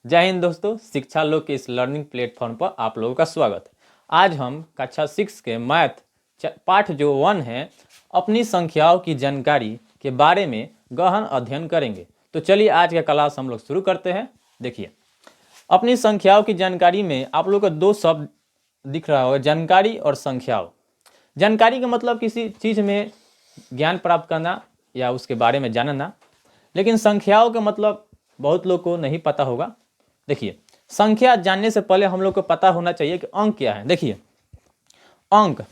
जय हिंद दोस्तों, शिक्षा लोक के इस लर्निंग प्लेटफॉर्म पर आप लोगों का स्वागत है। आज हम कक्षा 6 के मैथ पाठ जो 1 है, अपनी संख्याओं की जानकारी के बारे में गहन अध्ययन करेंगे। तो चलिए आज का क्लास हम लोग शुरू करते हैं। देखिए, अपनी संख्याओं की जानकारी में आप लोगों को दो शब्द दिख रहा होगा, जानकारी और संख्याओं। जानकारी का मतलब किसी चीज़ में ज्ञान प्राप्त करना या उसके बारे में जानना, लेकिन संख्याओं का मतलब बहुत लोग को नहीं पता होगा। देखिए, संख्या जानने से पहले हम लोग को पता होना चाहिए कि अंक क्या है। देखिए, अंक,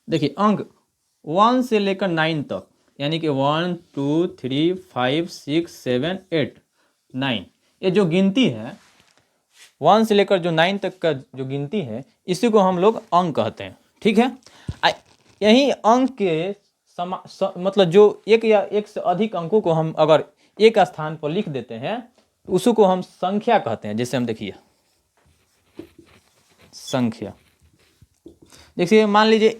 देखिए अंक 1 से लेकर 9 तक, यानी कि 1 2 3 5 6 7 8 9, ये जो गिनती है 1 से लेकर जो 9 तक का जो गिनती है, इसी को हम लोग अंक कहते हैं। ठीक है, यही अंक के मतलब जो एक या एक से अधिक अंकों को हम अगर एक स्थान पर लिख देते हैं तो उसी को हम संख्या कहते हैं। जैसे हम देखिए संख्या, देखिए मान लीजिए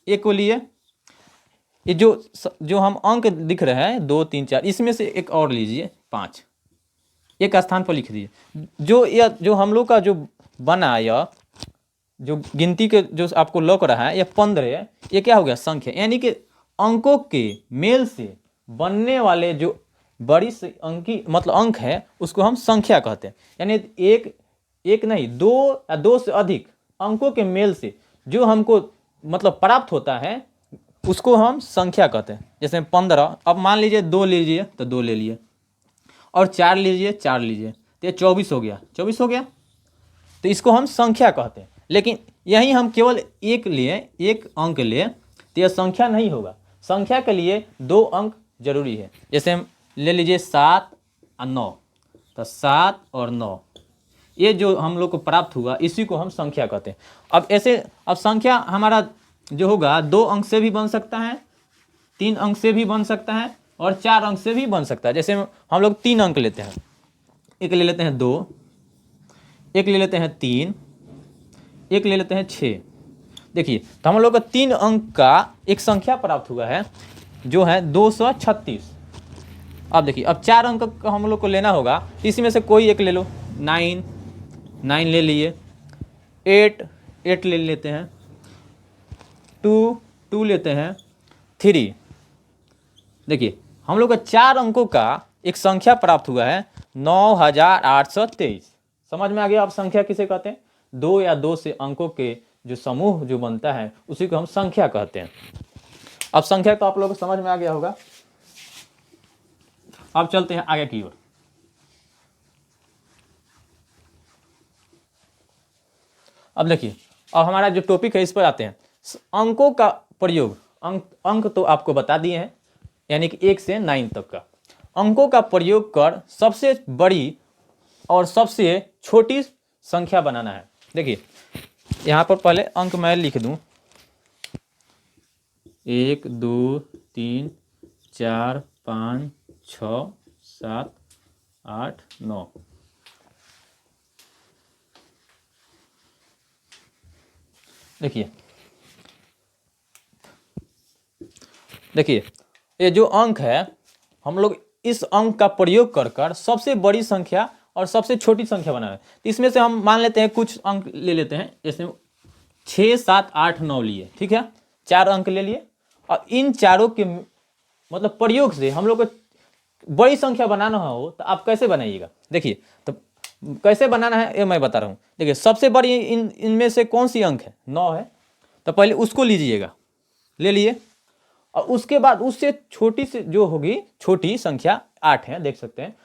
एक को लिए, ये जो हम अंक दिख रहे हैं 2 3 4, इसमें से एक और लीजिए 5, एक स्थान पर लिख दीजिए। जो हम लोग का जो बना, या जो गिनती के जो आपको लौक रहा है, ये 15, ये क्या हो गया? संख्या। यानी कि अंकों के मेल से बनने वाले जो बड़ी से अंकी मतलब अंक है, उसको हम संख्या कहते हैं। यानी एक नहीं, दो या दो से अधिक अंकों के मेल से जो हमको मतलब प्राप्त होता है, उसको हम संख्या कहते हैं। जैसे 15, अब मान लीजिए 2 लीजिए तो 2 ले लिए, और 4 लीजिए 4 लीजिए, तो ये 24 हो गया। 24 हो गया तो इसको हम संख्या कहते हैं। लेकिन यहीं हम केवल एक अंक लिए तो यह संख्या नहीं होगा। संख्या के लिए 2 अंक जरूरी है। जैसे हम ले लीजिए 7 और 9, तो 7 और 9 ये जो हम लोग को प्राप्त हुआ, इसी को हम संख्या कहते हैं। अब संख्या हमारा जो होगा 2 अंक से भी बन सकता है, 3 अंक से भी बन सकता है, और 4 अंक से भी बन सकता है। जैसे हम लोग 3 अंक लेते हैं, एक ले लेते हैं 2, एक ले लेते हैं 3, एक ले लेते हैं 6। देखिए, तो हम लोग का 3 अंक का एक संख्या प्राप्त हुआ है, जो है 236। अब देखिए, अब 4 अंक का हम लोग को लेना होगा, इसी में से कोई एक ले लो। 9 ले लिए, 8 ले लेते हैं, 2 लेते हैं, 3। देखिए, हम लोग का 4 अंकों का एक संख्या प्राप्त हुआ है 9823। समझ में आ गया? आप संख्या किसे कहते हैं? 2 या 2 से अंकों के जो समूह जो बनता है, उसी को हम संख्या कहते हैं। अब संख्या तो आप लोगों को समझ में आ गया होगा। अब चलते हैं आगे की ओर। अब देखिए, अब हमारा जो टॉपिक है, इस पर आते हैं। अंकों का प्रयोग, अंक तो आपको बता दिए हैं, यानी कि 1 से 9 तक का अंकों का प्रयोग कर सबसे बड़ी और सबसे छोटी संख्या बनाना है। देखिए, यहाँ पर पहले अंक मैं लिख दूं, 1 2 3 4 5 6 7 8 9। देखिए, ये जो अंक है, हम लोग इस अंक का प्रयोग कर सबसे बड़ी संख्या और सबसे छोटी संख्या बनाए। तो इसमें से हम मान लेते हैं, कुछ अंक ले लेते हैं। जैसे 6 7 8 9 लिए, ठीक है, 4 अंक ले लिए, और इन चारों के मतलब प्रयोग से हम लोग को बड़ी संख्या बनाना हो तो आप कैसे बनाइएगा? देखिए, तो कैसे बनाना है ये मैं बता रहा हूँ। देखिए, सबसे बड़ी इनमें से कौन सी अंक है? 9 है, तो पहले उसको लीजिएगा, ले लिए, और उसके बाद उससे छोटी से जो होगी छोटी संख्या 8 है, देख सकते हैं।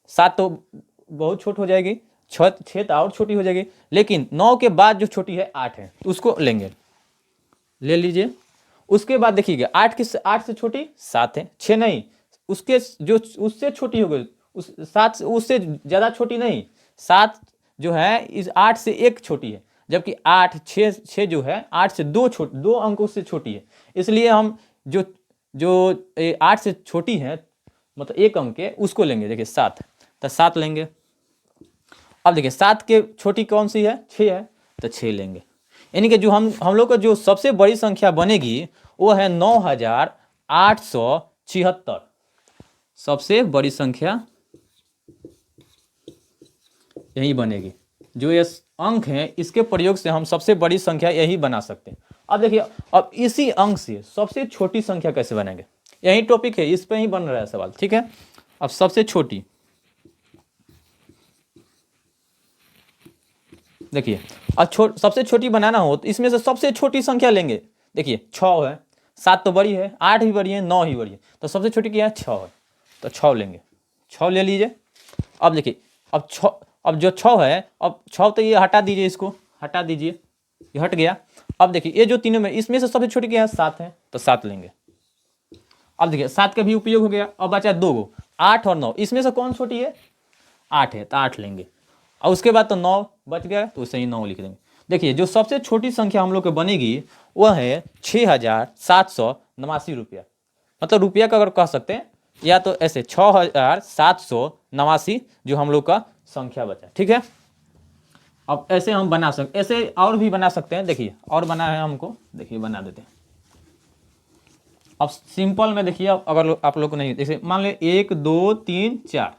7 तो बहुत छोट हो जाएगी, 6 तो और छोटी हो जाएगी, लेकिन 9 के बाद जो छोटी है 8 है, तो उसको लेंगे, ले लीजिए। उसके बाद देखिएगा, 8 से छोटी 7 है, 6 नहीं, उसके जो उससे छोटी हो गई, 7 उससे ज़्यादा छोटी नहीं, 7 जो है इस 8 से एक छोटी है, जबकि 6 जो है 8 से 2 अंक उससे छोटी है। इसलिए हम जो 8 से छोटी है, मतलब एक अंक के, उसको लेंगे। देखिए 7, तो 7 लेंगे। अब देखिए, 7 के छोटी कौन सी है? 6 है, तो 6 लेंगे। यानी कि जो हम लोग को जो सबसे बड़ी संख्या बनेगी वो है 9876। सबसे बड़ी संख्या यही बनेगी। जो ये अंक हैं इसके प्रयोग से हम सबसे बड़ी संख्या यही बना सकते हैं। अब देखिए, अब इसी अंक से सबसे छोटी संख्या कैसे बनेंगे, यही टॉपिक है, इस पे ही बन रहा है सवाल, ठीक है। अब सबसे छोटी देखिए, अब सबसे छोटी बनाना हो तो इसमें से सबसे छोटी संख्या लेंगे। देखिए 6 है, 7 तो बड़ी है, 8 भी बड़ी है, 9 ही बड़ी है, तो सबसे छोटी क्या है 6 है, तो 6 लेंगे, 6 ले लीजिए। अब देखिए, अब जो 6 है, अब 6 तो ये हटा दीजिए, इसको हटा दीजिए, ये हट गया। अब देखिए ये जो तीनों में इसमें से सबसे छोटी क्या है 7 है, तो 7 लेंगे। अब देखिए 7 का भी उपयोग हो गया। अब बचा 2 गो, 8 और 9, इसमें से कौन छोटी है 8 है, तो 8 लेंगे। और उसके बाद तो 9 बच गया, तो उसे ही 9 लिख देंगे। देखिए जो सबसे छोटी संख्या हम लोग को बनेगी वह है 6789 रुपया। मतलब रुपया का अगर कह सकते हैं, या तो ऐसे 6789 जो हम लोग का संख्या बचा, ठीक है। अब ऐसे हम बना सकते, ऐसे और भी बना सकते हैं। देखिए और बना है हमको, देखिए बना देते हैं। अब सिंपल में देखिए, अगर आप लोग को नहीं, जैसे मान लो 1 2 3 4,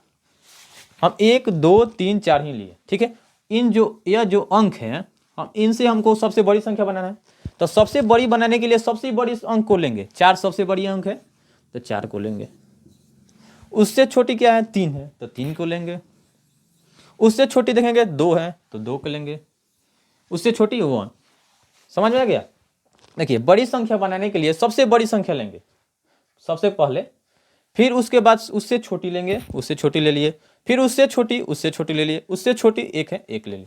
हम 1 2 3 4 ही लिए, ठीक है। यह जो अंक है, हम इनसे हमको सबसे बड़ी संख्या बनाना है। तो सबसे बड़ी बनाने के लिए सबसे बड़ी अंक को लेंगे, 4 सबसे बड़ी अंक है, तो 4 को लेंगे। उससे छोटी क्या है 3 है, तो 3 को लेंगे। उससे छोटी देखेंगे 2 है, तो 2 को लेंगे। उससे छोटी 1। समझ में आ गया। देखिए बड़ी संख्या बनाने के लिए सबसे बड़ी संख्या लेंगे सबसे पहले, फिर उसके बाद उससे छोटी लेंगे, उससे छोटी ले लिए, फिर उससे छोटी ले लिए, उससे छोटी 1 है, 1 ले लिए।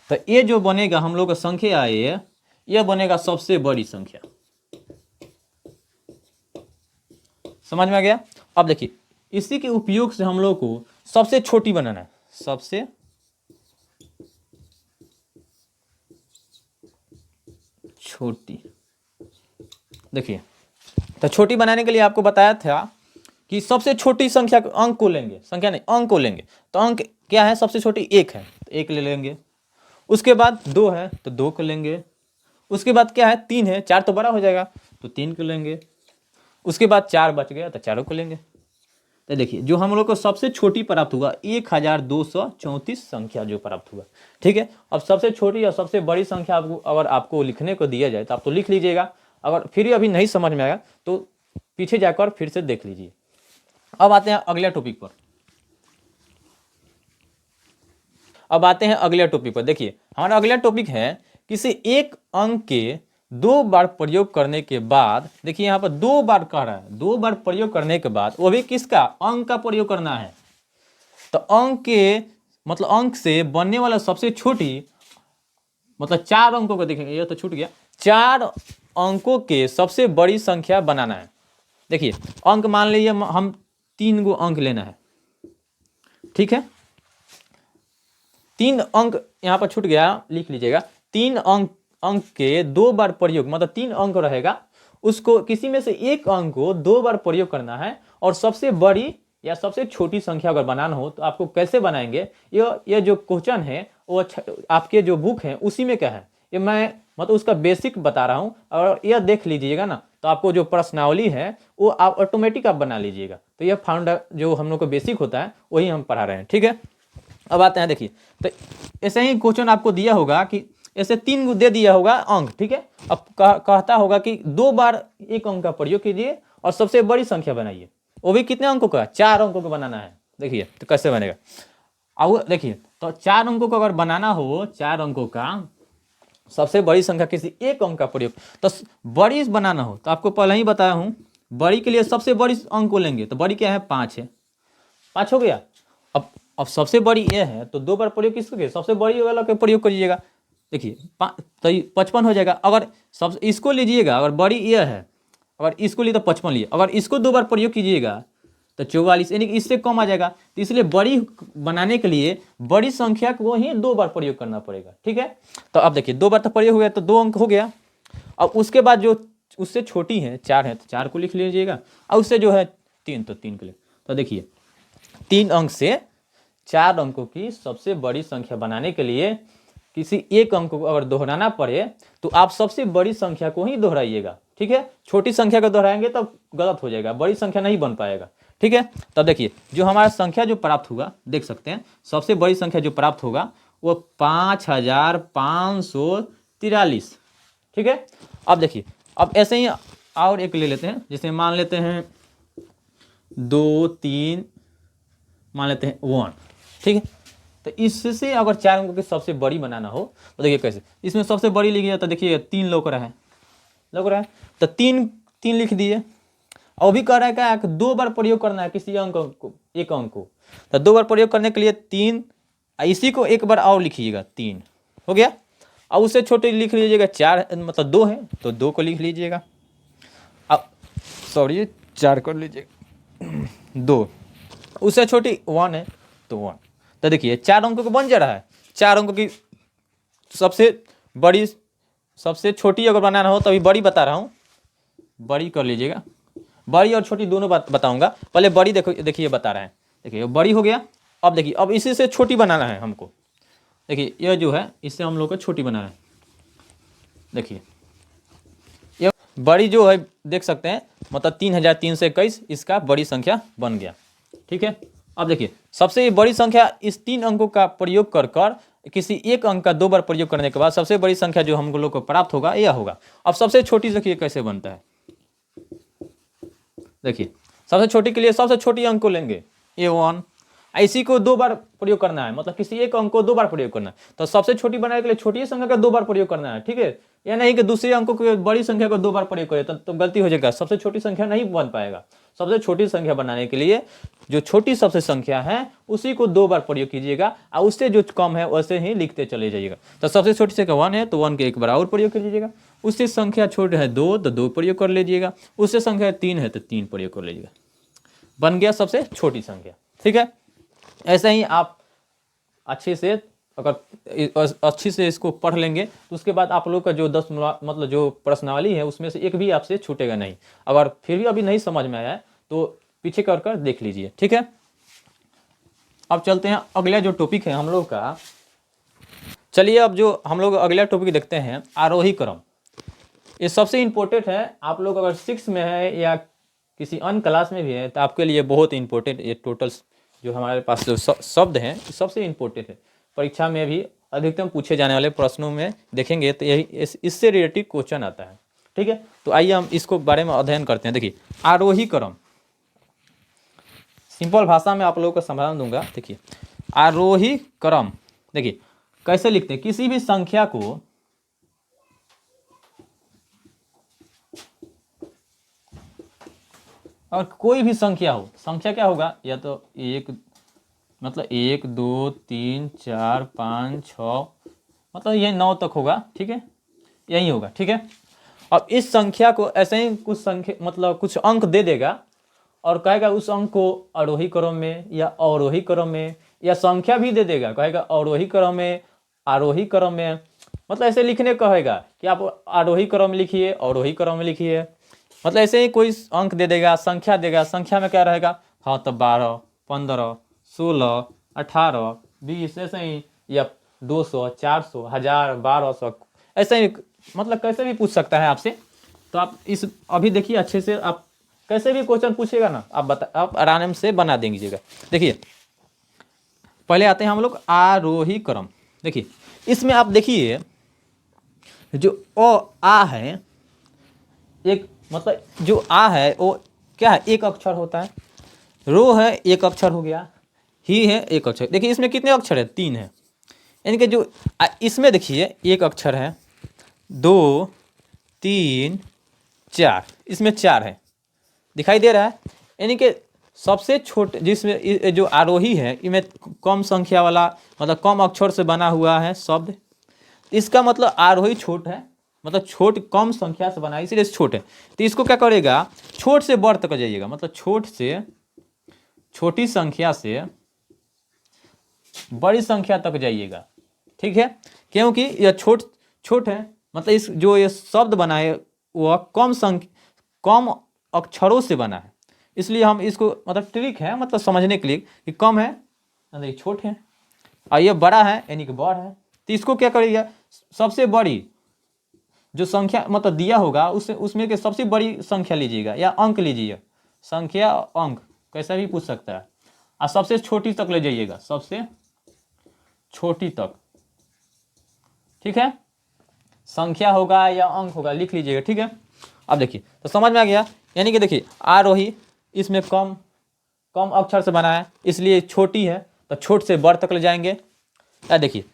तो ये जो बनेगा हम लोग का संख्या है, यह बनेगा सबसे बड़ी संख्या। समझ में आ गया। अब देखिए इसी के उपयोग से हम लोग को सबसे छोटी बनाना है, सबसे छोटी। देखिए तो छोटी बनाने के लिए आपको बताया था कि सबसे छोटी संख्या अंक को लेंगे, संख्या नहीं अंक को लेंगे। तो अंक क्या है, सबसे छोटी 1 है, तो 1 ले लेंगे। उसके बाद 2 है, तो 2 को लेंगे। उसके बाद क्या है 3 है, 4 तो बड़ा हो जाएगा, तो 3 को लेंगे। उसके बाद 4 बच गया, तो 4 को लेंगे। तो देखिए जो हम लोग को सबसे छोटी प्राप्त हुआ 1234 संख्या जो प्राप्त हुआ, ठीक है। अब सबसे छोटी और सबसे बड़ी संख्या अगर आपको लिखने को दिया जाए तो आप तो लिख लीजिएगा। अगर फिर अभी नहीं समझ में आएगा तो पीछे जाकर फिर से देख लीजिए। अब आते हैं अगले टॉपिक पर। देखिए हमारा अगला टॉपिक है, किसी एक अंक के 2 बार प्रयोग करने के बाद, देखिए यहाँ पर 2 बार कह रहा है, 2 बार प्रयोग करने के बाद, वो भी किसका, अंक का प्रयोग करना है। तो अंक के मतलब अंक से बनने वाला सबसे छोटी, मतलब 4 अंकों को देखेंगे, ये तो छूट गया, 4 अंकों के सबसे बड़ी संख्या बनाना है। देखिए अंक मान लीजिए हम 3 गो अंक लेना है, ठीक है। 3 अंक यहाँ पर छूट गया, लिख लीजिएगा। 3 अंक के 2 बार प्रयोग, मतलब 3 अंक रहेगा, उसको किसी में से एक अंक को 2 बार प्रयोग करना है। और सबसे बड़ी या सबसे छोटी संख्या अगर बनाना हो तो आपको कैसे बनाएंगे, ये जो क्वेश्चन है वो आपके जो बुक है उसी में क्या है, ये मैं मतलब उसका बेसिक बता रहा हूँ। और यह देख लीजिएगा ना, तो आपको जो प्रश्नावली है वो आप ऑटोमेटिक आप बना लीजिएगा। तो यह फाउंडर जो हम लोग को बेसिक होता है वही हम पढ़ा रहे हैं, ठीक है। अब आते हैं, देखिए तो ऐसे ही क्वेश्चन आपको दिया होगा कि ऐसे 3 दे दिया होगा अंक, ठीक है। अब कहता होगा कि 2 बार एक अंक का प्रयोग कीजिए और सबसे बड़ी संख्या बनाइए, वो भी कितने अंकों का, 4 अंकों का बनाना है। देखिए तो कैसे बनेगा। अब देखिए तो 4 अंकों को अगर बनाना हो, 4 अंकों का सबसे बड़ी संख्या किसी एक अंक का प्रयोग, तो बड़ी बनाना हो तो आपको पहले ही बताया हूँ, बड़ी के लिए सबसे बड़ी अंक को लेंगे। तो बड़ी क्या है 5 है, 5 हो गया। अब सबसे बड़ी ये है तो 2 बार प्रयोग किसको किया, सबसे बड़ी वाला का प्रयोग करिएगा। देखिए तो 55 हो जाएगा। अगर सब इसको लीजिएगा, अगर बड़ी ये है, अगर इसको लिए तो 55 लिए, अगर इसको 2 बार प्रयोग कीजिएगा तो 44, यानी कि इससे कम आ जाएगा। तो इसलिए बड़ी बनाने के लिए बड़ी संख्या को ही 2 बार प्रयोग करना पड़ेगा, ठीक है। तो अब देखिए 2 बार तो प्रयोग हो गया, तो 2 अंक हो गया। अब उसके बाद जो उससे छोटी है 4 है, तो 4 को लिख लीजिएगा। और उससे जो है 3, तो 3 को ले। तो देखिए 3 अंक से 4 अंकों की सबसे बड़ी संख्या बनाने के लिए किसी एक अंक को अगर दोहराना पड़े तो आप सबसे बड़ी संख्या को ही दोहराइएगा, ठीक है। छोटी संख्या को दोहराएंगे तब गलत हो जाएगा, बड़ी संख्या नहीं बन पाएगा, ठीक है। तब देखिए जो हमारा संख्या जो प्राप्त होगा, देख सकते हैं सबसे बड़ी संख्या जो प्राप्त होगा वो 5543, ठीक है। अब देखिए, अब ऐसे ही और एक ले लेते हैं, जैसे मान लेते हैं 2 3, मान लेते हैं 1, ठीक है। तो इससे अगर 4 अंकों की सबसे बड़ी बनाना हो तो देखिए कैसे, इसमें सबसे बड़ी लिखिए तो देखिए 3 लौक रहा है, तो 3 लिख दिए। और भी कह रहा है क्या कि 2 बार प्रयोग करना है किसी अंक को, एक अंक को, तो 2 बार प्रयोग करने के लिए 3, इसी को एक बार और लिखिएगा 3 हो गया। और उससे छोटे लिख लीजिएगा 4, मतलब 2 है तो 2 को लिख लीजिएगा। अब सॉरी 4 कर लीजिएगा 2, उससे छोटी 1 है तो 1। तो देखिए 4 अंकों को बन जा रहा है। 4 अंकों की सबसे बड़ी, सबसे छोटी अगर बनाना हो तभी बड़ी बता रहा हूँ, बड़ी कर लीजिएगा। बड़ी और छोटी दोनों बात बताऊंगा, पहले बड़ी देखो, देखिए बता रहे हैं, देखिए बड़ी हो गया। अब देखिए अब इसी से छोटी बनाना है हमको, देखिए यह जो है इससे हम लोग को छोटी बनाना है। देखिए ये बड़ी जो है देख सकते हैं, मतलब 3321 इसका बड़ी संख्या बन गया, ठीक है। अब देखिए सबसे बड़ी संख्या इस 3 अंकों का प्रयोग कर कर किसी एक अंक का 2 बार प्रयोग करने के बाद सबसे बड़ी संख्या जो हम लोग को प्राप्त होगा यह होगा। अब सबसे छोटी देखिए कैसे बनता है, देखिए सबसे छोटी के लिए सबसे छोटी अंक को लेंगे A1, इसी को 2 बार प्रयोग करना है, मतलब किसी एक अंक को 2 बार प्रयोग करना है, तो सबसे छोटी बनाने के लिए छोटी संख्या का 2 बार प्रयोग करना है, ठीक है। यह नहीं कि दूसरे अंकों को बड़ी संख्या को 2 बार प्रयोग करें तो गलती हो जाएगा, सबसे छोटी संख्या नहीं बन पाएगा। सबसे छोटी संख्या बनाने के लिए जो छोटी सबसे संख्या है उसी को 2 बार प्रयोग कीजिएगा, और उससे जो कम है वैसे ही लिखते चले जाइएगा। तो सबसे छोटी संख्या 1 है तो 1 के एक बार और प्रयोग कर लीजिएगा, उससे संख्या छोटी है 2 तो 2 प्रयोग कर लीजिएगा, उससे संख्या 3 है तो 3 प्रयोग कर लीजिएगा, बन गया सबसे छोटी संख्या, ठीक है। ऐसे ही आप अच्छे से अगर अच्छी से इसको पढ़ लेंगे तो उसके बाद आप लोग का जो 10 मतलब जो प्रश्नावली है उसमें से एक भी आपसे छूटेगा नहीं। अगर फिर भी अभी नहीं समझ में आया है तो पीछे कर देख लीजिए, ठीक है। अब चलते हैं अगला जो टॉपिक है हम लोग का। चलिए अब जो हम लोग अगला टॉपिक देखते हैं आरोही क्रम। ये सबसे इम्पोर्टेंट है, आप लोग अगर 6 में है या किसी अन्य क्लास में भी है तो आपके लिए बहुत इंपॉर्टेंट, ये टोटल जो हमारे पास जो शब्द हैं सबसे इम्पोर्टेंट है। परीक्षा में भी अधिकतम पूछे जाने वाले प्रश्नों में देखेंगे तो यही इससे रिलेटेड क्वेश्चन आता है, ठीक है। तो आइए हम इसको बारे में अध्ययन करते हैं। देखिए आरोही क्रम, सिंपल भाषा में आप लोगों को समाधान दूंगा। देखिए आरोही क्रम, देखिए कैसे लिखते हैं, किसी भी संख्या को और कोई भी संख्या हो, संख्या क्या होगा, या तो 1 मतलब 1 2 3 4 5 6 मतलब ये 9 तक होगा, ठीक है, यही होगा, ठीक है। अब इस संख्या को ऐसे ही कुछ संख्या मतलब कुछ अंक दे देगा और कहेगा उस अंक को आरोही क्रम में या अवरोही क्रम में, या संख्या भी दे देगा, कहेगा अवरोही क्रम में, आरोही क्रम में, मतलब ऐसे लिखने कहेगा कि आप आरोही क्रम लिखिए, अवरोही क्रम में लिखिए, मतलब ऐसे ही कोई अंक दे देगा, संख्या देगा, संख्या में क्या रहेगा, हाँ तो 12 15 16 18 20 ऐसे ही, या 200 400 1000 1200 ऐसे ही, मतलब कैसे भी पूछ सकता है आपसे। तो आप इस अभी देखिए अच्छे से, आप कैसे भी क्वेश्चन पूछेगा ना आप आराम से बना देंगेगा। देखिए पहले आते हैं हम लोग आरोही क्रम। देखिए इसमें आप देखिए जो आ है, एक मतलब जो आ है वो क्या है, एक अक्षर होता है, रो है एक अक्षर हो गया, ही है एक अक्षर। देखिए इसमें कितने अक्षर है, 3 है, यानी कि जो इसमें देखिए एक अक्षर है, 2 3 4, इसमें 4 है, दिखाई दे रहा है। यानी कि सबसे छोटे जिसमें जो आरोही है इनमें कम संख्या वाला मतलब कम अक्षर से बना हुआ है शब्द, इसका मतलब आरोही छोट है, मतलब छोट कम संख्या से बना है इसलिए छोट है। तो इसको क्या करेगा, छोट से बड़ तक जाइएगा, मतलब छोट से छोटी संख्या से बड़ी संख्या तक जाइएगा, ठीक है, क्योंकि यह छोट है, मतलब इस जो ये शब्द बना है वह कम अक्षरों से बना है, इसलिए हम इसको मतलब ट्रिक है मतलब समझने के लिए कि कम है यानी छोट है, और ये बड़ा है यानी कि बड़ है, तो इसको क्या करिएगा, सबसे बड़ी जो संख्या मतलब दिया होगा उसमें के सबसे बड़ी संख्या लीजिएगा या अंक लीजिएगा, संख्या अंक कैसा भी पूछ सकता है, और सबसे छोटी तक ले जाइएगा, सबसे छोटी तक, ठीक है। संख्या होगा या अंक होगा लिख लीजिएगा, ठीक है। अब देखिए तो समझ में आ गया, यानी कि देखिए आरोही इसमें कम कम अक्षर से बना है इसलिए छोटी है, तो छोट से बड़ तक ले जाएंगे। या देखिए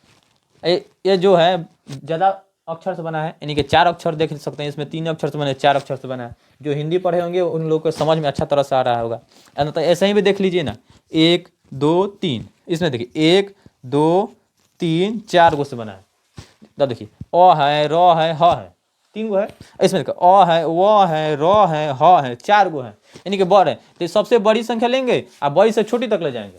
ये जो है ज़्यादा अक्षर से बना है, यानी कि 4 अक्षर देख सकते हैं, इसमें 3 अक्षर से बना है, 4 अक्षर से बना है। जो हिंदी पढ़े होंगे उन लोगों को समझ में अच्छा तरह से आ रहा होगा। तो ऐसे ही भी देख लीजिए ना, 1 2 3, इसमें देखिए 1 2 3 4 गो से बना है। तो देखिए अ है, र है, ह है, 3 गो है। इसमें देखो अ है, व है, र है, ह है, 4 गो है, यानी कि बड़ है। तो सबसे बड़ी संख्या लेंगे और बड़ी से छोटी तक ले जाएंगे।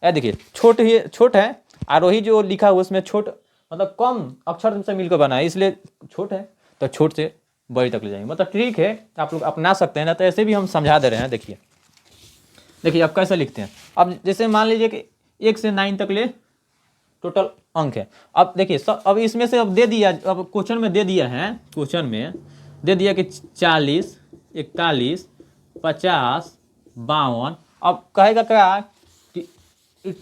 ये देखिए छोट है, आरोही जो लिखा हुआ उसमें छोट मतलब कम अक्षर से मिलकर बना है इसलिए छोट है, तो छोट से बड़ी तक ले जाएंगे। मतलब ट्रिक है, आप लोग अपना सकते हैं ना, तो ऐसे भी हम समझा दे रहे हैं। देखिए अब कैसे लिखते हैं। अब जैसे मान लीजिए कि 1 से 9 तक ले टोटल अंक है। अब देखिए अब इसमें से अब दे दिया, अब क्वेश्चन में दे दिया है, क्वेश्चन में दे दिया कि 40 41 50 52। अब कहेगा क्या कि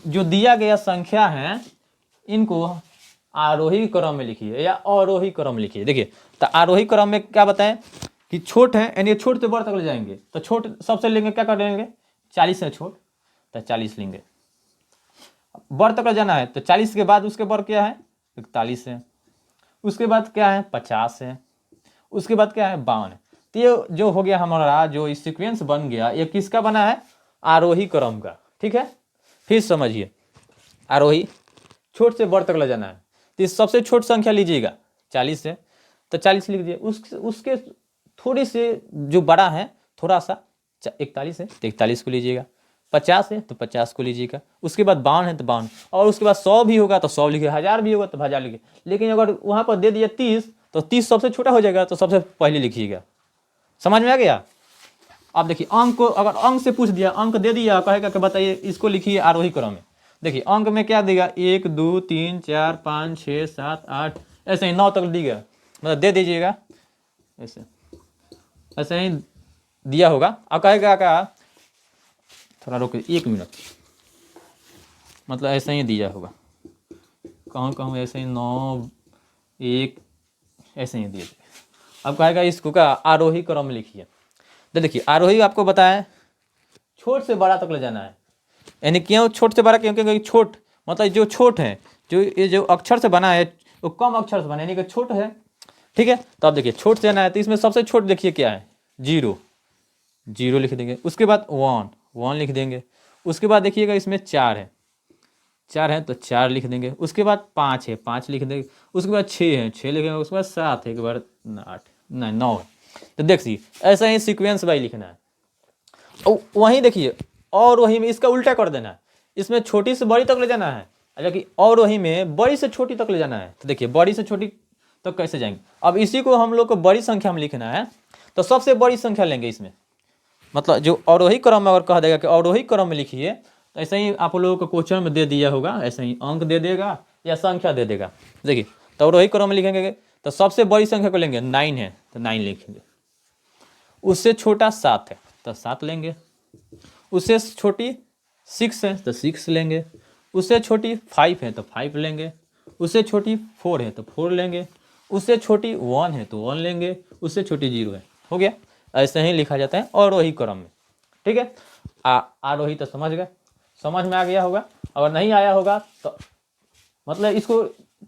जो दिया गया संख्या है इनको आरोही क्रम में लिखिए या अवरोही क्रम में लिखिए। देखिए तो आरोही क्रम में क्या बताएं कि छोट है, यानी छोट से बड़ तक ले जाएंगे, तो छोट सबसे लेंगे, क्या कर लेंगे 40 है छोट, तो 40 लेंगे। बड़ तक जाना है तो 40 के बाद उसके बड़ क्या है 41 है, उसके बाद क्या है 50 है, उसके बाद क्या है 52 है। तो ये जो हो गया हमारा जो सीक्वेंस बन गया, ये किसका बना है आरोही क्रम का, ठीक है। फिर समझिए आरोही छोट से बड़ तक ले जाना है, तो सबसे छोट संख्या लीजिएगा 40 है, तो 40 लिख दीजिए। उसके थोड़ी से जो बड़ा है थोड़ा सा 41 है तो 41 को लीजिएगा, 50 है तो 50 को लीजिएगा, उसके बाद 52 है तो 52, और उसके बाद 100 भी होगा तो 100 लिखिए, 1000 भी होगा तो 1000 लिखिए। लेकिन अगर वहाँ पर दे दिया 30 तो 30 सबसे छोटा हो जाएगा, तो सबसे पहले लिखिएगा। समझ में आ गया। अब देखिए अंक को अगर अंक से पूछ दिया, अंक दे दिया, कहेगा कि बताइए इसको लिखिए आरोही क्रम में। देखिए अंक में क्या देगा 1 2 3 4 5 6 7 8, ऐसे ही 9 तक दिएगा, मतलब दे दीजिएगा ऐसे ही दिया होगा। अब कहेगा क्या, थोड़ा रुक 1 मिनट, मतलब ऐसे ही दिया होगा, कहूँ ऐसे ही 9 1 ऐसे ही दिए। अब कहेगा इसको क्या आरोही क्रम लिखिए। तो देखिए आरोही आपको बताएं छोट से बड़ा तक ले जाना है, यानी क्यों छोट से बड़ा, क्योंकि छोट मतलब जो छोट है, जो ये जो अक्षर से बना है वो कम अक्षर से बना है, यानी कि छोट है, ठीक है। तो अब देखिए छोट से जाना है तो इसमें सबसे छोट देखिए क्या है 0 0 लिख देंगे, उसके बाद 1 1 लिख देंगे, उसके बाद देखिएगा इसमें 4 है तो 4 लिख देंगे, उसके बाद 5 है 5 लिख देंगे, उसके बाद 6 है 6 लिखेंगे, उसके बाद 7 है, एक बार 8 नहीं 9 है। तो देखिए ऐसा ही सीक्वेंस वाइज लिखना है। वहीं देखिए और वहीं में इसका उल्टा कर देना है, इसमें छोटी से बड़ी तक ले जाना है, हालांकि और वहीं में बड़ी से छोटी तक ले जाना है। तो देखिए बड़ी से छोटी तक कैसे जाएंगे। अब इसी को हम लोग को बड़ी संख्या में लिखना है, तो सबसे बड़ी संख्या लेंगे इसमें, मतलब जो अवरोही क्रम में अगर कह देगा कि अवरोही क्रम में लिखिए, तो ऐसे ही आप लोगों को क्वेश्चन में दे दिया होगा, ऐसे ही अंक दे देगा या संख्या दे देगा। देखिए तो अवरोही क्रम में लिखेंगे तो सबसे बड़ी संख्या को लेंगे 9 है तो 9 लिखेंगे, उससे छोटा 7 है तो 7 लेंगे, उससे छोटी 6 है तो 6 लेंगे, उससे छोटी 5 है तो 5 लेंगे, उससे छोटी 4 है तो 4 लेंगे, उससे छोटी 1 है तो 1 लेंगे, उससे छोटी 0 है। हो गया, ऐसे ही लिखा जाता है आरोही क्रम में, ठीक है। आरोही तो समझ गए, समझ में आ गया होगा। अगर नहीं आया होगा तो मतलब इसको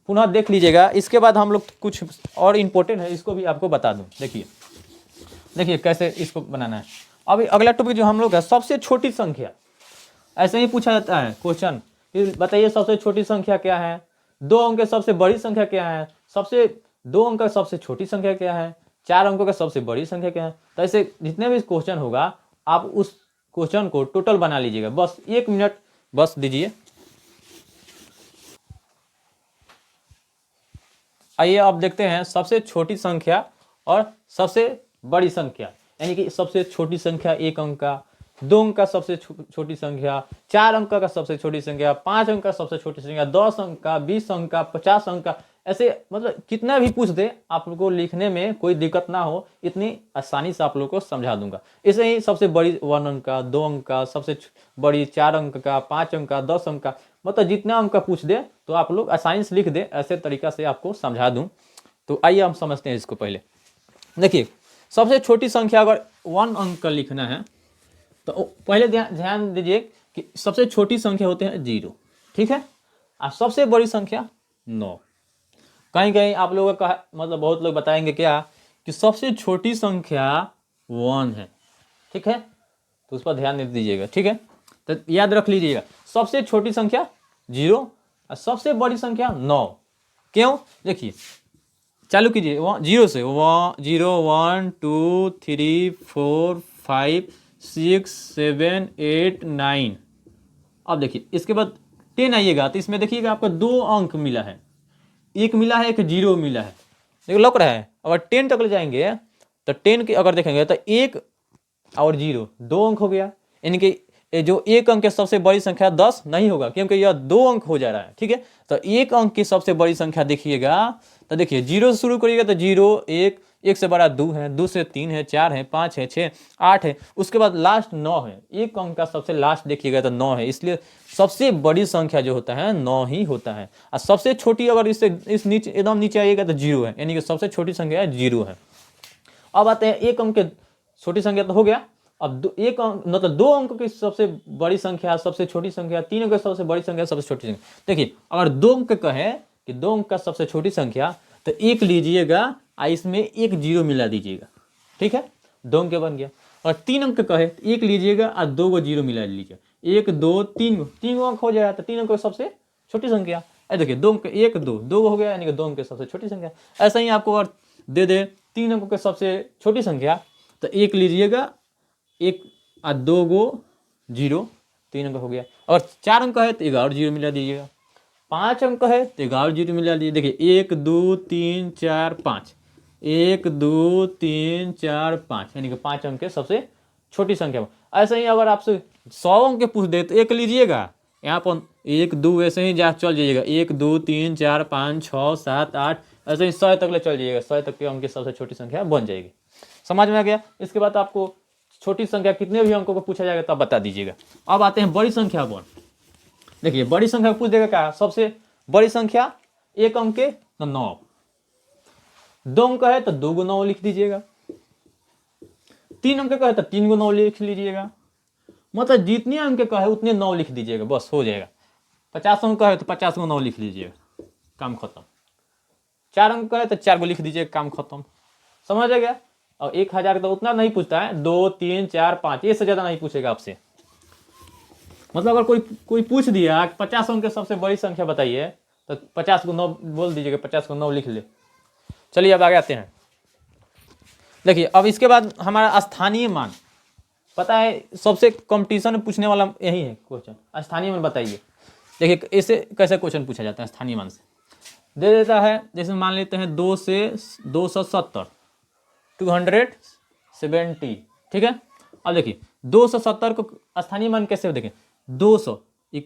पुनः देख लीजिएगा। इसके बाद हम लोग कुछ और इम्पोर्टेंट है, इसको भी आपको बता दूं। देखिए कैसे इसको बनाना है। अभी अगला टॉपिक जो हम लोग है सबसे छोटी संख्या, ऐसे ही पूछा जाता है क्वेश्चन, फिर बताइए सबसे छोटी संख्या क्या है, 2 अंक की सबसे बड़ी संख्या क्या है, सबसे 2 अंक का सबसे छोटी संख्या क्या है, 4 अंकों का सबसे बड़ी संख्या क्या है। तो ऐसे जितने भी क्वेश्चन होगा आप उस क्वेश्चन को टोटल बना लीजिएगा। बस 1 मिनट बस दीजिए। आइए अब देखते हैं सबसे छोटी संख्या और सबसे बड़ी संख्या, यानी कि सबसे छोटी संख्या 1 अंक का, 2 अंक का सबसे छोटी संख्या, 4 अंक का सबसे छोटी संख्या, 5 अंक का सबसे छोटी संख्या, 10 अंक का, 20 अंक का, 50 अंक का, ऐसे मतलब कितना भी पूछ दे आप लोग को लिखने में कोई दिक्कत ना हो, इतनी आसानी से आप लोग को समझा दूंगा। इसे ही सबसे बड़ी 1 अंक का, 2 अंक का, सबसे बड़ी 4 अंक का, 5 अंक का, 10 अंक का, मतलब जितना अंक का पूछ दे तो आप लोग आसानी से लिख दे, ऐसे तरीका से आपको समझा दूं। तो आइए हम समझते हैं इसको। पहले देखिए, सबसे छोटी संख्या अगर 1 अंक का लिखना है तो पहले ध्यान दीजिए कि सबसे छोटी संख्या होते हैं 0, ठीक है, और सबसे बड़ी संख्या 9। कहीं कहीं आप लोगों का मतलब बहुत लोग बताएंगे क्या कि सबसे छोटी संख्या 1 है, ठीक है, तो उस पर ध्यान दे दीजिएगा, ठीक है। तो याद रख लीजिएगा, सबसे छोटी संख्या 0 और सबसे बड़ी संख्या 9। क्यों? देखिए, चालू कीजिए 0 से, 0 1 2 3 4 5 6 7 8 9। अब देखिए इसके बाद 10 आइएगा तो इसमें देखिएगा आपका 2 अंक मिला है, एक मिला है, एक 0 मिला है, देखो लग रहा है। अगर 10 तक ले जाएंगे तो 10 के अगर देखेंगे तो 1 और 0 2 अंक हो गया, यानी कि जो 1 अंक की सबसे बड़ी संख्या 10 नहीं होगा क्योंकि यह 2 अंक हो जा रहा है, ठीक है। तो 1 अंक की सबसे बड़ी संख्या देखिएगा तो देखिए 0 से शुरू करिएगा तो 0 1, 1 से बड़ा 2 है, 2 से 3 है, 4 है, 5 है, 6 8 है, उसके बाद लास्ट 9 है। 1 अंक का सबसे लास्ट देखिएगा तो 9 है, इसलिए सबसे बड़ी संख्या जो होता है 9 ही होता है। और सबसे छोटी अगर इस नीचे एकदम नीचे आइएगा तो 0 है, यानी कि सबसे छोटी संख्या 0 है। अब आते हैं 1 अंक के छोटी संख्या तो हो गया। अब 1 अंक मतलब 2 अंक की सबसे बड़ी संख्या, सबसे छोटी संख्या, 3 अंक की सबसे बड़ी संख्या, सबसे छोटी संख्या। देखिए अगर 2 अंक कहे कि 2 अंक का सबसे छोटी संख्या तो 1 लीजिएगा और इसमें 1 0 मिला दीजिएगा, ठीक है, 2 अंक बन गया। और 3 अंक कहे तो 1 लीजिएगा और 2 को 0 मिला लीजिएगा, 1 2 3 अंक हो जाएगा। तो 3 अंक की सबसे छोटी संख्या, देखिए 2 अंक 1 2 2 हो गया, यानी कि 2 अंक की सबसे छोटी संख्या। ऐसा ही आपको अगर दे दे 3 अंकों की सबसे छोटी संख्या तो 1 लीजिएगा, 1 और 2 को 0, 3 अंक हो गया। और 4 अंक है तो 11 0 मिला दीजिएगा, 5 अंक है तो 11 0 मिला दीजिए। देखिए 1 2 3 4 5, 1 2 3 4 5, यानी कि 5 अंक के सबसे छोटी संख्या। ऐसे ही अगर आपसे 100 अंक के पूछ दे तो 1 लीजिएगा, यहाँ पर 1 2 ऐसे ही जा चल जाइएगा, 1 2 3 4 5 6 7 8, ऐसे ही 100 तक ले चल जाइएगा, 100 तक के अंक की सबसे छोटी संख्या बन जाएगी। समझ में आ गया? इसके बाद आपको छोटी संख्या कितने भी अंकों को पूछा जाएगा तब बता दीजिएगा। अब आते हैं बड़ी संख्या पर। देखिए बड़ी संख्या पूछ देगा क्या, सबसे बड़ी संख्या 1 अंक के तो 9, 2 अंक है तो 2 को 9 लिख दीजिएगा, 3 अंक का है तो 3 को 9 लिख लीजिएगा, मतलब जितने अंक का है उतने 9 लिख दीजिएगा, बस हो जाएगा। 50 अंक का है तो 50 को 9 लिख लीजिएगा, काम खत्म। 4 अंक का है तो 4 को लिख दीजिएगा, काम खत्म। समझ आ गया? और 1000 तो उतना नहीं पूछता है, 2 3 4 5 ये से ज्यादा नहीं पूछेगा आपसे। मतलब अगर कोई पूछ दिया 50 अंक के सबसे बड़ी संख्या बताइए तो 50 को 9 बोल दीजिएगा, 50 को 9 लिख ले। चलिए अब आगे आते हैं। देखिए अब इसके बाद हमारा स्थानीय मान, पता है सबसे कंपटीशन में पूछने वाला यही है क्वेश्चन, स्थानीय मान बताइए। देखिए इसे कैसे क्वेश्चन पूछा जाता है स्थानीय मान से, दे देता है जैसे मान लेते हैं 2 से 270, 270, ठीक है। अब देखिए 270 को स्थानीय मान कैसे देखें, 200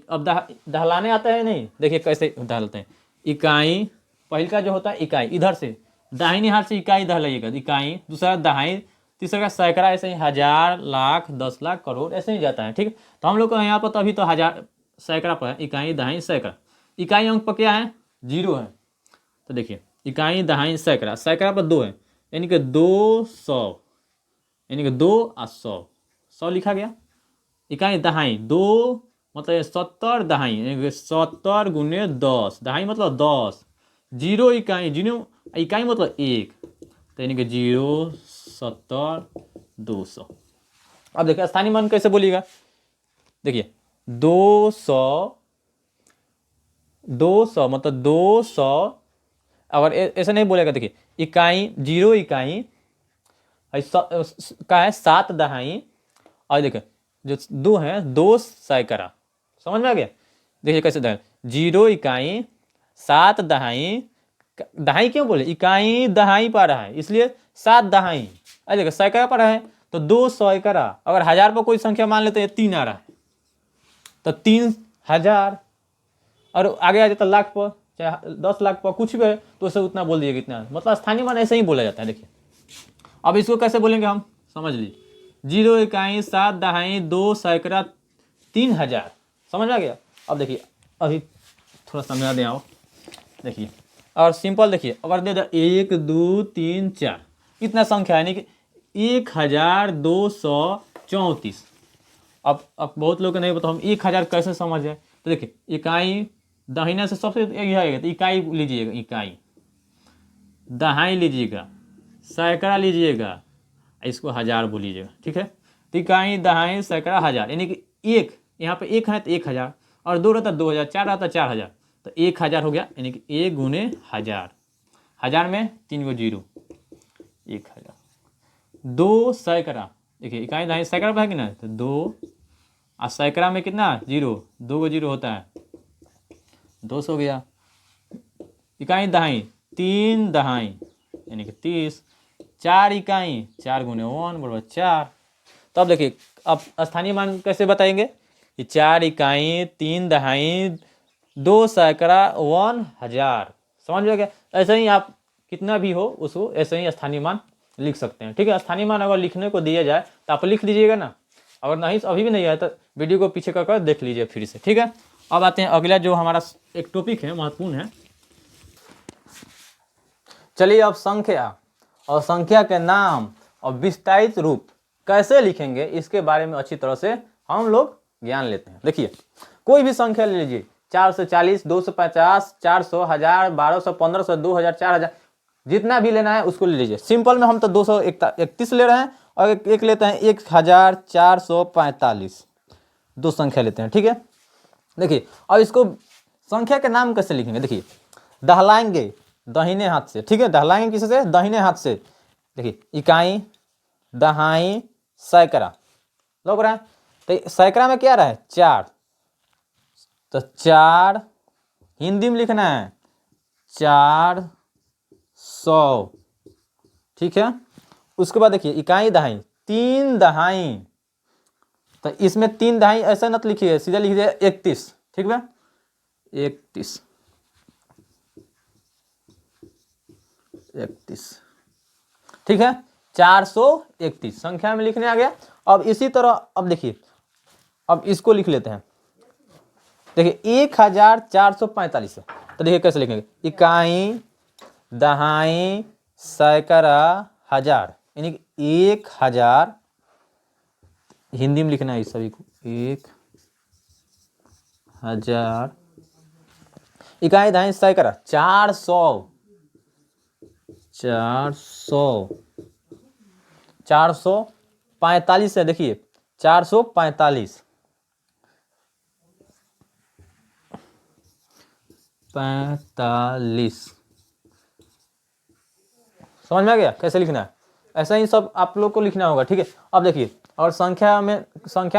अब दहलाने आता है नहीं, देखिए कैसे दहलते हैं। इकाई पहले का जो होता है इकाई, इधर से दाहिने हाथ से इकाई दहलाइएगा, इकाई, दूसरा दहाई, तीसरा का सैकड़ा, ऐसे ही 1000 लाख 10 लाख करोड़ ऐसे ही जाता है, ठीक है। तो हम लोग का यहाँ पर तो अभी तो 1000 सैकड़ा पर है, इकाई दहाई सैकड़ा, इकाई अंक पर क्या है 0 है। तो देखिए इकाई दहाई सैकड़ा, सैकड़ा पर 2 है, यानी कि 200, यानी कि 2 और 100 लिखा गया। इकाई दहाई 2 मतलब 70 दहाई, यानी कि 70 गुने 10, दहाई मतलब 10, 0 इकाई, 0 इकाई मतलब 1, तो यानी कि 0 70 200। अब देखिए स्थानीय मान कैसे बोलिएगा, देखिए 200 मतलब 200, अगर ऐसा नहीं बोलेगा, देखिए इकाई 0 इकाई का है 7 दहाई, और देखिए जो 2 है 2 सैकड़ा। समझ में आ गया? देखिए कैसे दहाई, 0 इकाई 7 दहाई, दहाई क्यों बोले, इकाई दहाई पा रहा है इसलिए 7 दहाई। अरे देखो सैकड़ा पा रहा है तो 2 सैकड़ा, अगर 1000 पर कोई संख्या मान लेते हैं 3 आ रहा है तो 3000, और आगे आ जाता लाख पर, चाहे 10 लाख पर, कुछ भी है तो उसे उतना बोल दिए कितना, मतलब स्थानीय मान ऐसे ही बोला जाता है। देखिए अब इसको कैसे बोलेंगे हम, समझ लीजिए, 0 इकाई 7 दहाई 2 सैकड़ा 3000, समझ आ गया। अब देखिए अभी थोड़ा समझा दें आओ, देखिए और सिंपल देखिए, अगर दे दो 1 2 3 4 इतना संख्या है, यानी कि 1234। अब बहुत लोग को नहीं पता हम 1000 कैसे समझ है, तो देखिए इकाई दाहिने से सबसे यह आएगा, तो इकाई लीजिएगा, इकाई दहाई लीजिएगा, सैकड़ा लीजिएगा, इसको 1000 बोलिएगा, ठीक है। तो इकाई दहाई सैकड़ा 1000, यानी कि एक यहाँ पे 1 है तो 1000, और 2 रहता 2000, 4 रहता 4000, तो 1000 हो गया, यानी कि 1 गुने 1000, 1000 में 3 गो 0, 1000। 2 सैकड़ा, देखिए इकाई दहाई सैकड़ा पर है कि ना, तो 2, और सैकड़ा में कितना 0, 2 गो 0 होता है, 200 हो गया। इकाई दहाई 3 दहाई यानी कि 30, 4 इकाई 4 गुने 1 बराबर 4। तो अब देखिए अब स्थानीय मान कैसे बताएंगे, कि 4 इकाई 3 दहाई 2 सैकड़ा 1000, समझ में गया। ऐसे ही आप कितना भी हो उसको ऐसे ही स्थानीय मान लिख सकते हैं, ठीक है। स्थानीय मान अगर लिखने को दिया जाए तो आप लिख लीजिएगा ना, अगर नहीं अभी भी नहीं आया तो वीडियो को पीछे कर देख लीजिए फिर से, ठीक है। अब आते हैं अगला जो हमारा एक टॉपिक है, महत्वपूर्ण है। चलिए अब संख्या और संख्या के नाम और विस्तारित रूप कैसे लिखेंगे इसके बारे में अच्छी तरह से हम लोग ज्ञान लेते हैं। देखिए कोई भी संख्या ले लीजिए, 4 से 40, 2 से 50, 400, 1000, 1200, 1500, 2000, 4000, जितना भी लेना है उसको ले लीजिए। सिंपल में हम तो 231 ले रहे हैं, और एक लेते हैं 1445, दो संख्या लेते हैं, ठीक है। देखिए अब इसको संख्या के नाम कैसे लिखेंगे, देखिए दहलाएंगे दाहिने हाथ से, ठीक है। दहलाएंगे किसी से, दाहिने हाथ से। देखिए इकाई दहाई सैकड़ा लग रहा है, तो सैकड़ा में क्या रहा है 4, तो 4 हिंदी में लिखना है 400, ठीक है। उसके बाद देखिए इकाई दहाई 3 दहाई, तो इसमें 3 दहाई ऐसा मत लिखिए, सीधा लिखिए 31, ठीक है 31, 31, ठीक है 431 संख्या में लिखने आ गया। अब इसी तरह अब देखिए अब इसको लिख लेते हैं, देखिए 1445 है, तो देखिए कैसे लिखेंगे, इकाई दहाई सैकड़ा 1000, यानी कि 1000 हिंदी में लिखना है इस सभी को, 1000 इकाई दहाई सैकड़ा 400, 445 है, देखिए 445, 45 समझ में आ गया कैसे लिखना है। ऐसा ही सब आप लोग को लिखना होगा, ठीक है। अब देखिए और संख्या में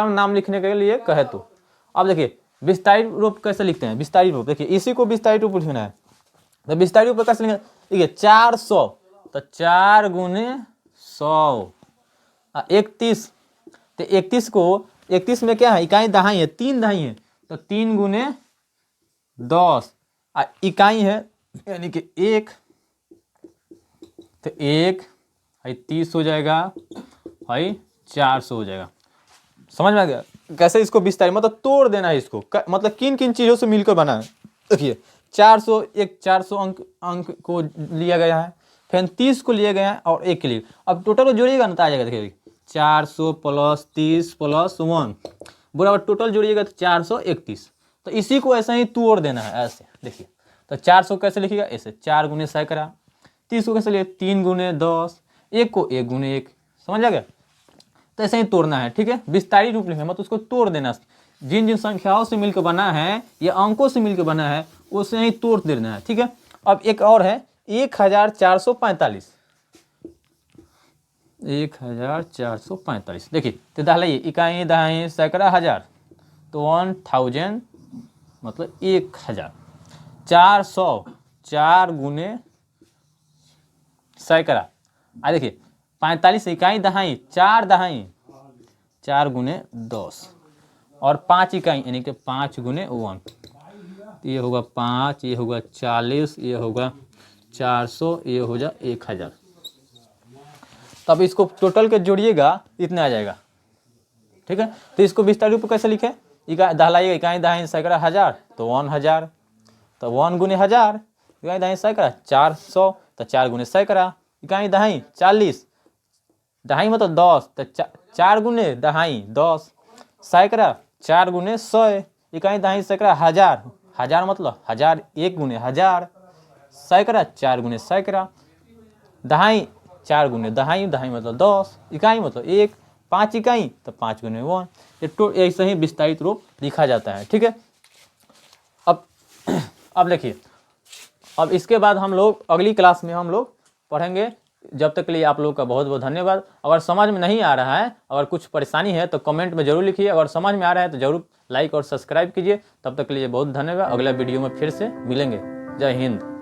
नाम लिखने के लिए कहे तो अब देखिए विस्तारित रूप कैसे लिखते हैं, विस्तारित रूप देखिए इसी को विस्तारित रूप लिखना है, तो विस्तारित रूप कैसे लिखना है, देखिए 400, तो 4 गुने 100, 31, तो 31 को 31 में क्या है, इकाई दहाई है 3 दहाई है, तो 3 गुने 10, इकाई है यानी कि 1, तो 1 है 30 हो जाएगा, है 400 हो जाएगा। समझ में आ गया कैसे इसको विस्तारित मतलब तोड़ देना है इसको, मतलब किन किन चीज़ों से मिलकर बना है। देखिए 400 अंक को लिया गया है, फिर 30 को लिया गया है और 1 के लिए, अब टोटल जोड़िएगा ना तो आ जाएगा। देखिए 400 प्लस 30 प्लस 1 बराबर टोटल जोड़िएगा तो 431, तो इसी को ऐसे ही तोड़ देना है ऐसे। देखिए तो 400 कैसे लिखिएगा, ऐसे 4 गुने सैकड़ा, 30 को कैसे लिए 3 गुने 10, 1 को 1 गुने 1, समझ आ गया। तो ऐसे ही तोड़ना है, ठीक है। विस्तारित रूप लिखें मतलब उसको तोड़ देना, जिन जिन संख्याओं से मिलकर बना है या अंकों से मिलकर बना है उसे ही तोड़ देना है, ठीक है। अब एक और है 1445, 1445 देखिए तो दहलाइए इकाई दहाई सैकड़ा 1000, तो 1000 मतलब 1000, 400 4 गुने सैकड़ा, देखिए 45 इकाई दहाई, 4 दहाई, 4 गुने 10 और 5 इकाई यानी कि 5 गुने 1, तो ये होगा 5, ये होगा 40, ये होगा 400, ये हो जा 1000। तब इसको टोटल के जोड़िएगा इतना आ जाएगा। ठीक है, तो इसको विस्तार रूप में कैसे लिखे, दहलाई इकाई दहाई सैकड़ा हज़ार तो 1000, तो 1 गुने 1000 इकाई दहाई सैकड़ा 400, तो 4 गुने सैकड़ा इकाई दहाई 40, दहाई मतलब 10, तो 4 गुने दहाई 10, सैकड़ा 4 गुने 100 इकाई दहाई सैकड़ा 1000, 1000 मतलब 1000 1 गुने 1000, सैकड़ा 4 गुने सैकड़ा, दहाई 4 गुने दहाई, दहाई मतलब 10, इकाई मतलब 1, 5 इकाई तो 5 गुने 1, ये ऐसे ही विस्तारित रूप लिखा जाता है। ठीक है, अब देखिए, अब इसके बाद हम लोग अगली क्लास में हम लोग पढ़ेंगे। जब तक के लिए आप लोग का बहुत बहुत धन्यवाद। अगर समझ में नहीं आ रहा है, अगर कुछ परेशानी है तो कमेंट में जरूर लिखिए, अगर समझ में आ रहा है तो जरूर लाइक और सब्सक्राइब कीजिए। तब तक के लिए बहुत धन्यवाद। अगला वीडियो में फिर से मिलेंगे। जय हिंद।